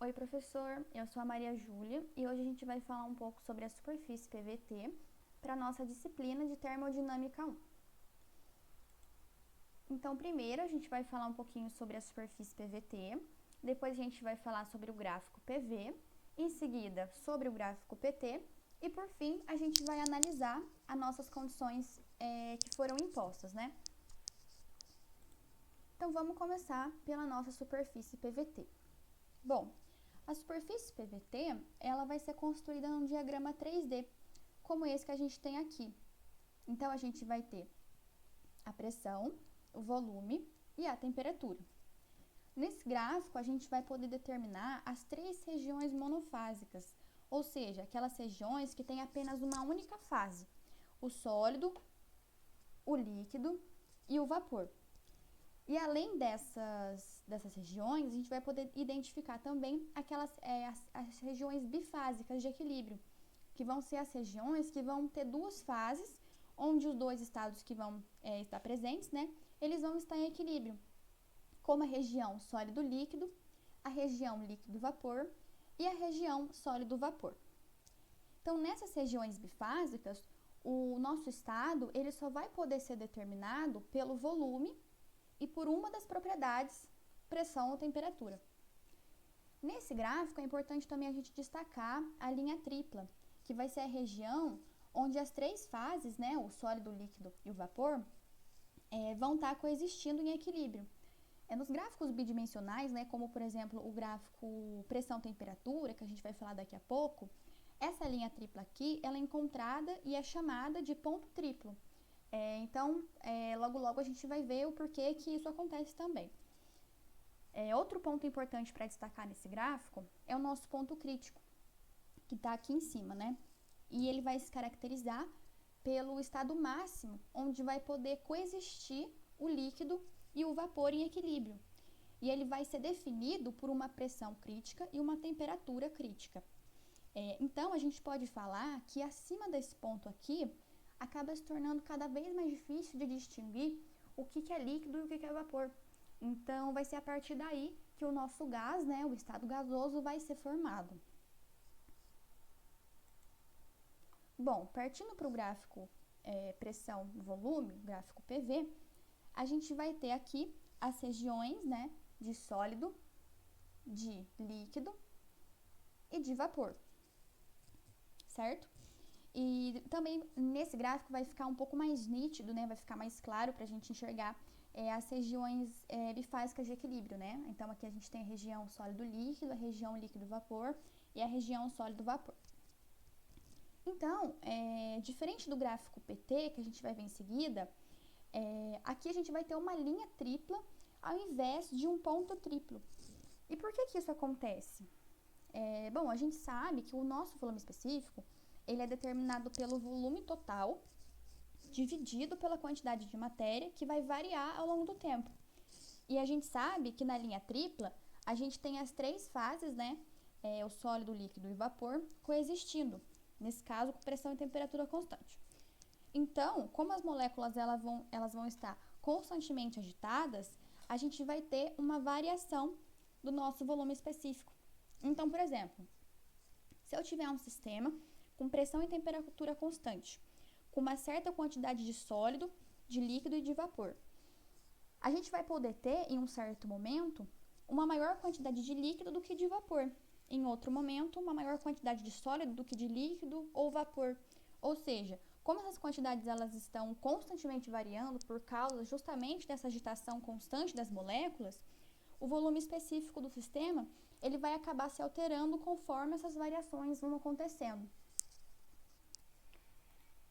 Oi, professor, eu sou a Maria Júlia e hoje a gente vai falar um pouco sobre a superfície PVT para a nossa disciplina de Termodinâmica 1. Então, primeiro a gente vai falar um pouquinho sobre a superfície PVT, depois a gente vai falar sobre o gráfico PV, em seguida sobre o gráfico PT e, por fim, a gente vai analisar as nossas condições que foram impostas, né? Então, vamos começar pela nossa superfície PVT. Bom, a superfície PVT, ela vai ser construída num diagrama 3D, como esse que a gente tem aqui. Então, a gente vai ter a pressão, o volume e a temperatura. Nesse gráfico, a gente vai poder determinar as três regiões monofásicas, ou seja, aquelas regiões que têm apenas uma única fase, o sólido, o líquido e o vapor. E além dessas regiões, a gente vai poder identificar também as regiões bifásicas de equilíbrio, que vão ser as regiões que vão ter duas fases, onde os dois estados que vão estar presentes, né, eles vão estar em equilíbrio, como a região sólido-líquido, a região líquido-vapor e a região sólido-vapor. Então, nessas regiões bifásicas, o nosso estado ele só vai poder ser determinado pelo volume e por uma das propriedades, pressão ou temperatura. Nesse gráfico é importante também a gente destacar a linha tripla, que vai ser a região onde as três fases, né, o sólido, o líquido e o vapor, vão estar coexistindo em equilíbrio. Nos gráficos bidimensionais, né, como por exemplo o gráfico pressão-temperatura, que a gente vai falar daqui a pouco, essa linha tripla aqui, ela é encontrada e é chamada de ponto triplo. Então, logo logo a gente vai ver o porquê que isso acontece também. Outro ponto importante para destacar nesse gráfico é o nosso ponto crítico, que está aqui em cima, né? E ele vai se caracterizar pelo estado máximo, onde vai poder coexistir o líquido e o vapor em equilíbrio. E ele vai ser definido por uma pressão crítica e uma temperatura crítica. Então, a gente pode falar que acima desse ponto aqui, acaba se tornando cada vez mais difícil de distinguir o que é líquido e o que é vapor. Então, vai ser a partir daí que o nosso gás, né, o estado gasoso, vai ser formado. Bom, partindo para o gráfico pressão-volume, gráfico PV, a gente vai ter aqui as regiões, né, de sólido, de líquido e de vapor, certo? E também nesse gráfico vai ficar um pouco mais nítido, né? Vai ficar mais claro para a gente enxergar as regiões bifásicas de equilíbrio, né? Então aqui a gente tem a região sólido-líquido, a região líquido-vapor e a região sólido-vapor. Então, diferente do gráfico PT, que a gente vai ver em seguida, aqui a gente vai ter uma linha tripla ao invés de um ponto triplo. E por que isso acontece? Bom, a gente sabe que o nosso volume específico ele é determinado pelo volume total dividido pela quantidade de matéria que vai variar ao longo do tempo. E a gente sabe que na linha tripla a gente tem as três fases, né? O sólido, o líquido e o vapor coexistindo, nesse caso com pressão e temperatura constante. Então, como as moléculas elas vão estar constantemente agitadas, a gente vai ter uma variação do nosso volume específico. Então, por exemplo, se eu tiver um sistema com pressão e temperatura constante, com uma certa quantidade de sólido, de líquido e de vapor, a gente vai poder ter, em um certo momento, uma maior quantidade de líquido do que de vapor. Em outro momento, uma maior quantidade de sólido do que de líquido ou vapor. Ou seja, como essas quantidades elas estão constantemente variando por causa justamente dessa agitação constante das moléculas, o volume específico do sistema ele vai acabar se alterando conforme essas variações vão acontecendo.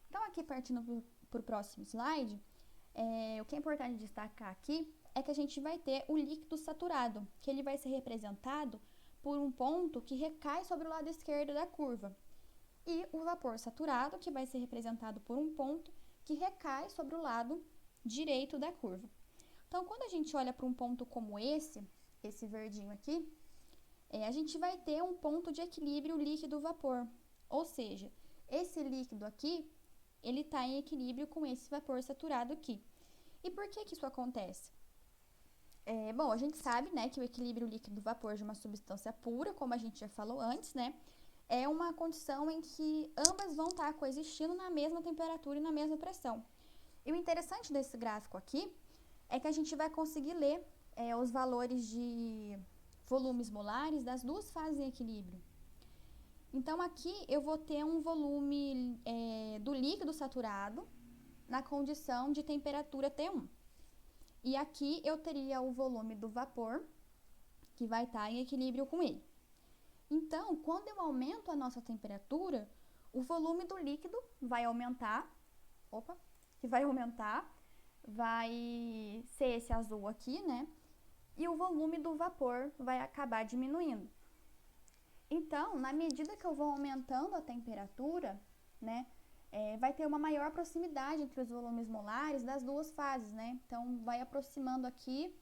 Então, aqui partindo para o próximo slide, o que é importante destacar aqui é que a gente vai ter o líquido saturado, que ele vai ser representado por um ponto que recai sobre o lado esquerdo da curva, e o vapor saturado, que vai ser representado por um ponto que recai sobre o lado direito da curva. Então, quando a gente olha para um ponto como esse verdinho aqui, a gente vai ter um ponto de equilíbrio líquido-vapor, ou seja, esse líquido aqui ele está em equilíbrio com esse vapor saturado aqui. E por que isso acontece? Bom, a gente sabe, né, que o equilíbrio líquido-vapor de uma substância pura, como a gente já falou antes, né, é uma condição em que ambas vão estar coexistindo na mesma temperatura e na mesma pressão. E o interessante desse gráfico aqui é que a gente vai conseguir ler os valores de volumes molares das duas fases em equilíbrio. Então, aqui eu vou ter um volume do líquido saturado na condição de temperatura T1. E aqui eu teria o volume do vapor, que vai estar em equilíbrio com ele. Então, quando eu aumento a nossa temperatura, o volume do líquido vai aumentar, vai ser esse azul aqui, né? E o volume do vapor vai acabar diminuindo. Então, na medida que eu vou aumentando a temperatura, né, vai ter uma maior proximidade entre os volumes molares das duas fases, né? Então, vai aproximando aqui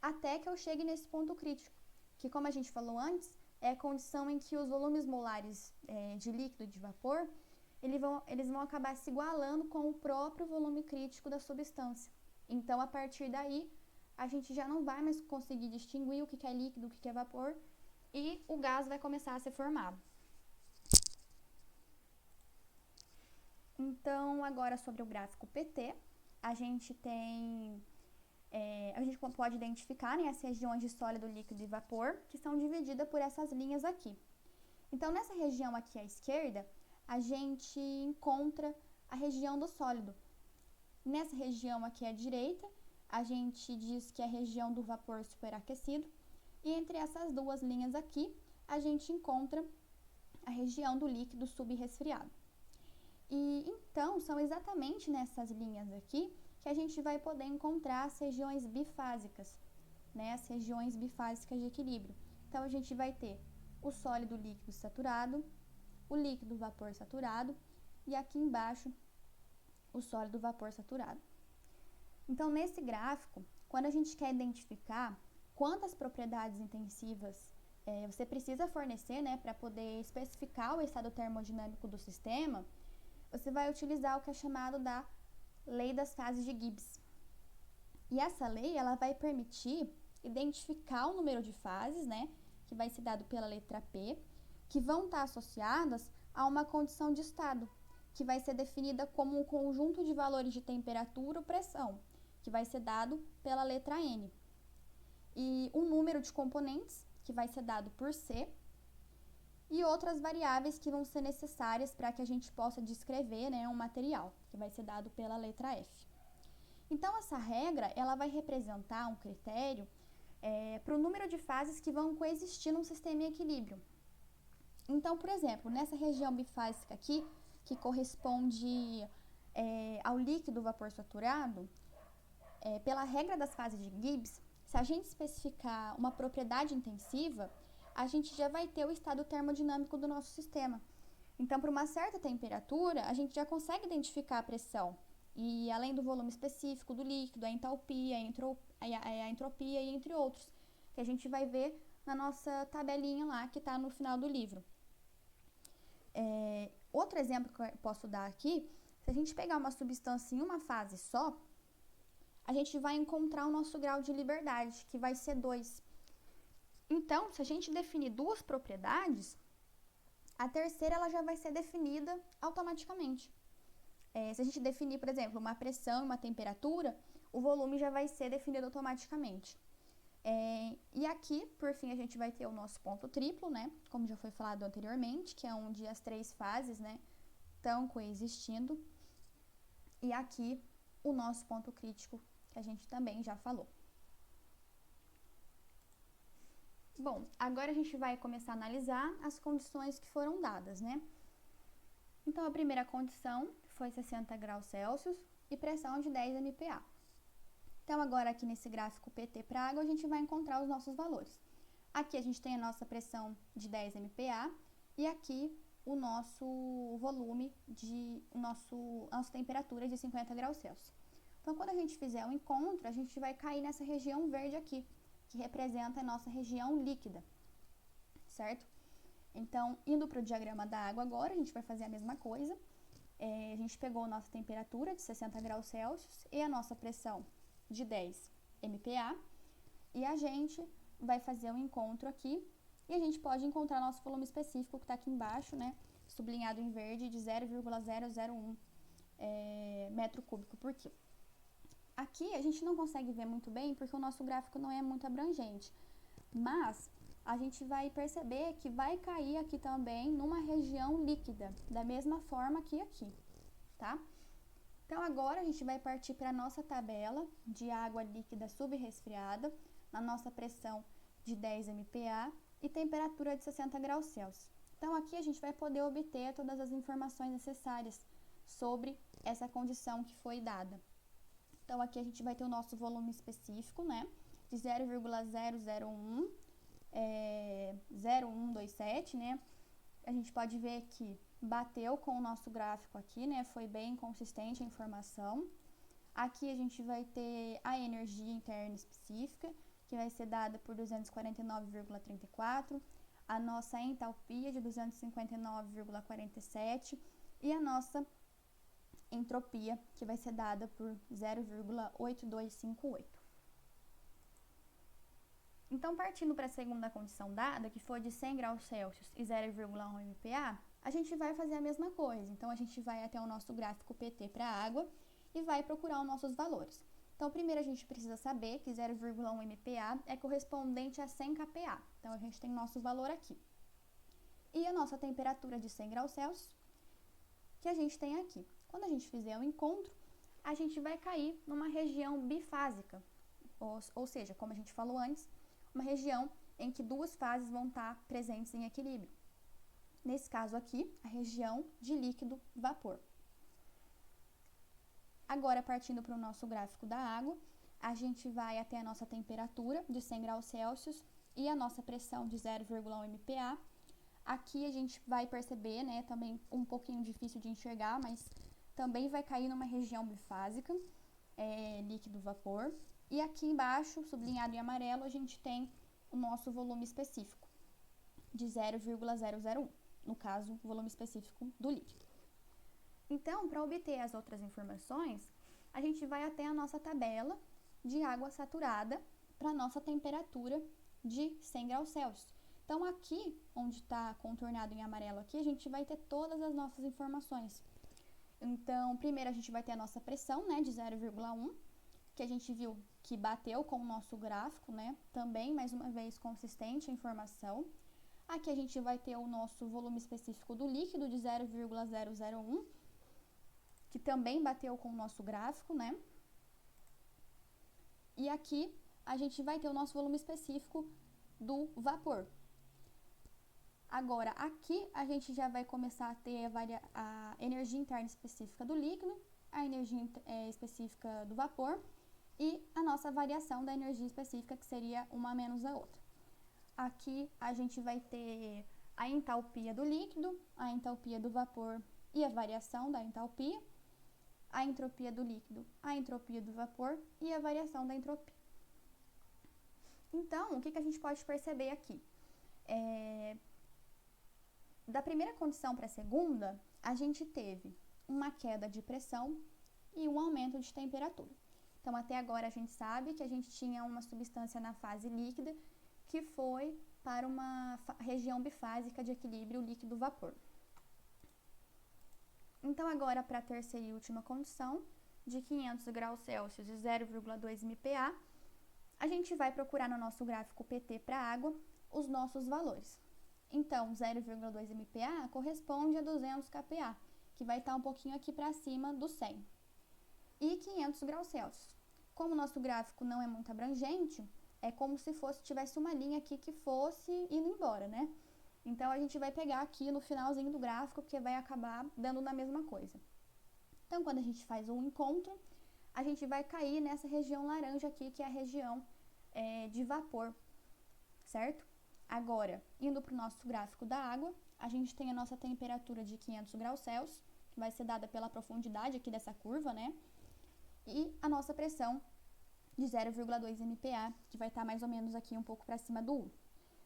até que eu chegue nesse ponto crítico, que, como a gente falou antes, é a condição em que os volumes molares de líquido e de vapor, eles vão acabar se igualando com o próprio volume crítico da substância. Então, a partir daí, a gente já não vai mais conseguir distinguir o que é líquido, o que é vapor, e o gás vai começar a ser formado. Então, agora sobre o gráfico PT, a gente pode identificar, né, as regiões de sólido, líquido e vapor, que são divididas por essas linhas aqui. Então, nessa região aqui à esquerda, a gente encontra a região do sólido. Nessa região aqui à direita, a gente diz que é a região do vapor superaquecido. E entre essas duas linhas aqui, a gente encontra a região do líquido subresfriado. E então, são exatamente nessas linhas aqui que a gente vai poder encontrar as regiões bifásicas, né? As regiões bifásicas de equilíbrio. Então, a gente vai ter o sólido líquido saturado, o líquido vapor saturado e aqui embaixo o sólido vapor saturado. Então, nesse gráfico, quando a gente quer identificar quantas propriedades intensivas você precisa fornecer, né, para poder especificar o estado termodinâmico do sistema, você vai utilizar o que é chamado da lei das fases de Gibbs. E essa lei, ela vai permitir identificar o número de fases, né, que vai ser dado pela letra P, que vão estar associadas a uma condição de estado, que vai ser definida como um conjunto de valores de temperatura ou pressão, que vai ser dado pela letra N. E um número de componentes, que vai ser dado por C, e outras variáveis que vão ser necessárias para que a gente possa descrever, né, um material, que vai ser dado pela letra F. Então, essa regra, ela vai representar um critério para o número de fases que vão coexistir num sistema em equilíbrio. Então, por exemplo, nessa região bifásica aqui, que corresponde ao líquido vapor saturado, pela regra das fases de Gibbs, se a gente especificar uma propriedade intensiva, a gente já vai ter o estado termodinâmico do nosso sistema. Então, para uma certa temperatura, a gente já consegue identificar a pressão. E além do volume específico do líquido, a entalpia, a entropia e entre outros, que a gente vai ver na nossa tabelinha lá, que está no final do livro. Outro exemplo que eu posso dar aqui, se a gente pegar uma substância em uma fase só, a gente vai encontrar o nosso grau de liberdade, que vai ser 2. Então, se a gente definir duas propriedades, a terceira ela já vai ser definida automaticamente. Se a gente definir, por exemplo, uma pressão e uma temperatura, o volume já vai ser definido automaticamente. E aqui, por fim, a gente vai ter o nosso ponto triplo, né? Como já foi falado anteriormente, que é onde as três fases, né, estão coexistindo. E aqui, o nosso ponto crítico, que a gente também já falou. Bom, agora a gente vai começar a analisar as condições que foram dadas, né? Então, a primeira condição foi 60 graus Celsius e pressão de 10 MPa. Então, agora aqui nesse gráfico PT para água, a gente vai encontrar os nossos valores. Aqui a gente tem a nossa pressão de 10 MPa e aqui o nosso volume, a nossa temperatura de 50 graus Celsius. Então, quando a gente fizer o encontro, a gente vai cair nessa região verde aqui, que representa a nossa região líquida, certo? Então, indo para o diagrama da água agora, a gente vai fazer a mesma coisa. A gente pegou a nossa temperatura de 60 graus Celsius e a nossa pressão de 10 MPa. E a gente vai fazer um encontro aqui e a gente pode encontrar nosso volume específico que está aqui embaixo, né? Sublinhado em verde de 0,001 metro cúbico por quilo. Aqui a gente não consegue ver muito bem porque o nosso gráfico não é muito abrangente, mas a gente vai perceber que vai cair aqui também numa região líquida, da mesma forma que aqui, tá? Então, agora a gente vai partir para a nossa tabela de água líquida subresfriada, na nossa pressão de 10 MPa e temperatura de 60 graus Celsius. Então, aqui a gente vai poder obter todas as informações necessárias sobre essa condição que foi dada. Então, aqui a gente vai ter o nosso volume específico, né, de 0,00127, né, a gente pode ver que bateu com o nosso gráfico aqui, né, foi bem consistente a informação. Aqui a gente vai ter a energia interna específica, que vai ser dada por 249,34, a nossa entalpia de 259,47 e a nossa entropia, que vai ser dada por 0,8258. Então, partindo para a segunda condição dada, que foi de 100 graus Celsius e 0,1 MPa, a gente vai fazer a mesma coisa. Então, a gente vai até o nosso gráfico PT para a água e vai procurar os nossos valores. Então, primeiro a gente precisa saber que 0,1 MPa é correspondente a 100 kPa. Então, a gente tem nosso valor aqui. E a nossa temperatura de 100 graus Celsius, que a gente tem aqui. Quando a gente fizer o encontro, a gente vai cair numa região bifásica, ou seja, como a gente falou antes, uma região em que duas fases vão estar presentes em equilíbrio. Nesse caso aqui, a região de líquido-vapor. Agora, partindo para o nosso gráfico da água, a gente vai até a nossa temperatura de 100 graus Celsius e a nossa pressão de 0,1 MPa. Aqui a gente vai perceber, né, também um pouquinho difícil de enxergar, mas também vai cair numa região bifásica, líquido-vapor. E aqui embaixo, sublinhado em amarelo, a gente tem o nosso volume específico, de 0,001, no caso, o volume específico do líquido. Então, para obter as outras informações, a gente vai até a nossa tabela de água saturada para a nossa temperatura de 100 graus Celsius. Então, aqui, onde está contornado em amarelo aqui, a gente vai ter todas as nossas informações. Então, primeiro a gente vai ter a nossa pressão, né, de 0,1, que a gente viu que bateu com o nosso gráfico, né, também, mais uma vez, consistente a informação. Aqui a gente vai ter o nosso volume específico do líquido de 0,001, que também bateu com o nosso gráfico, né? E aqui a gente vai ter o nosso volume específico do vapor. Agora, aqui a gente já vai começar a ter a energia interna específica do líquido, a energia específica do vapor e a nossa variação da energia específica, que seria uma menos a outra. Aqui a gente vai ter a entalpia do líquido, a entalpia do vapor e a variação da entalpia, a entropia do líquido, a entropia do vapor e a variação da entropia. Então, o que a gente pode perceber aqui? Da primeira condição para a segunda, a gente teve uma queda de pressão e um aumento de temperatura. Então, até agora a gente sabe que a gente tinha uma substância na fase líquida que foi para uma região bifásica de equilíbrio líquido-vapor. Então, agora para a terceira e última condição, de 500 graus Celsius e 0,2 MPa, a gente vai procurar no nosso gráfico PT para água os nossos valores. Então, 0,2 MPa corresponde a 200 kPa, que vai estar um pouquinho aqui para cima do 100. E 500 graus Celsius. Como o nosso gráfico não é muito abrangente, é como se tivesse uma linha aqui que fosse indo embora, né? Então, a gente vai pegar aqui no finalzinho do gráfico, porque vai acabar dando na mesma coisa. Então, quando a gente faz um encontro, a gente vai cair nessa região laranja aqui, que é a região de vapor, certo? Agora, indo para o nosso gráfico da água, a gente tem a nossa temperatura de 500 graus Celsius, que vai ser dada pela profundidade aqui dessa curva, né? E a nossa pressão de 0,2 MPa, que vai estar mais ou menos aqui um pouco para cima do 1.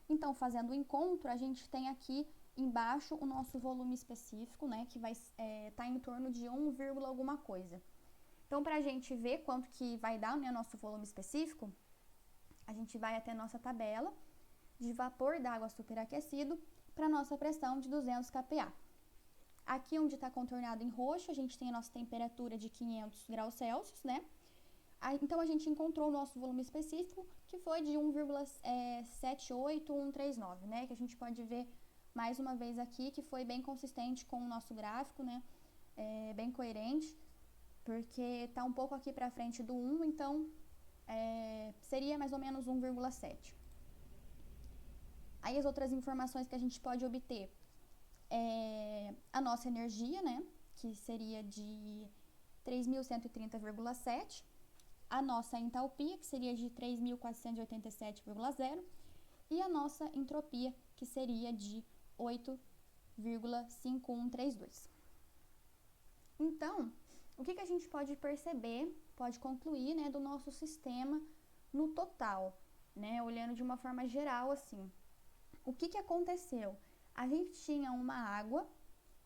Então, fazendo o encontro, a gente tem aqui embaixo o nosso volume específico, né, que vai estar em torno de 1, alguma coisa. Então, para a gente ver quanto que vai dar, né, o nosso volume específico, a gente vai até nossa tabela de vapor d'água superaquecido para nossa pressão de 200 kPa. Aqui onde está contornado em roxo, a gente tem a nossa temperatura de 500 graus Celsius, né? Então, a gente encontrou o nosso volume específico, que foi de 1,78139, né? Que a gente pode ver mais uma vez aqui, que foi bem consistente com o nosso gráfico, né? Bem coerente, porque tá um pouco aqui para frente do 1, então seria mais ou menos 1,7. Aí as outras informações que a gente pode obter a nossa energia, né? Que seria de 3.130,7. A nossa entalpia, que seria de 3.487,0, e a nossa entropia, que seria de 8,5132. Então, o que a gente pode perceber, pode concluir, né, do nosso sistema no total, né, olhando de uma forma geral, assim. O que aconteceu? A gente tinha uma água,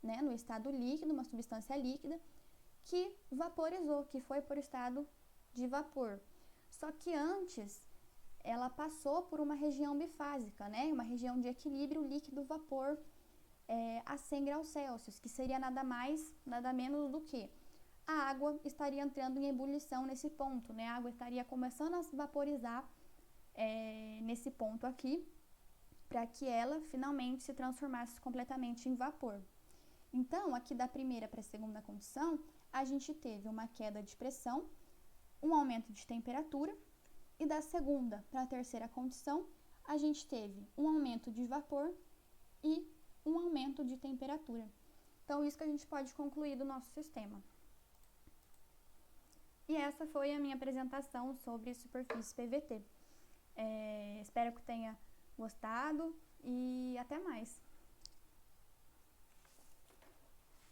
né, no estado líquido, uma substância líquida, que vaporizou, que foi por estado de vapor. Só que antes, ela passou por uma região bifásica, né? Uma região de equilíbrio líquido-vapor a 100 graus Celsius, que seria nada mais, nada menos do que a água estaria entrando em ebulição nesse ponto, né? A água estaria começando a se vaporizar nesse ponto aqui, para que ela finalmente se transformasse completamente em vapor. Então, aqui da primeira para a segunda condição, a gente teve uma queda de pressão, um aumento de temperatura, e da segunda para a terceira condição, a gente teve um aumento de vapor e um aumento de temperatura. Então, isso que a gente pode concluir do nosso sistema. E essa foi a minha apresentação sobre superfície PVT. Espero que tenha gostado e até mais!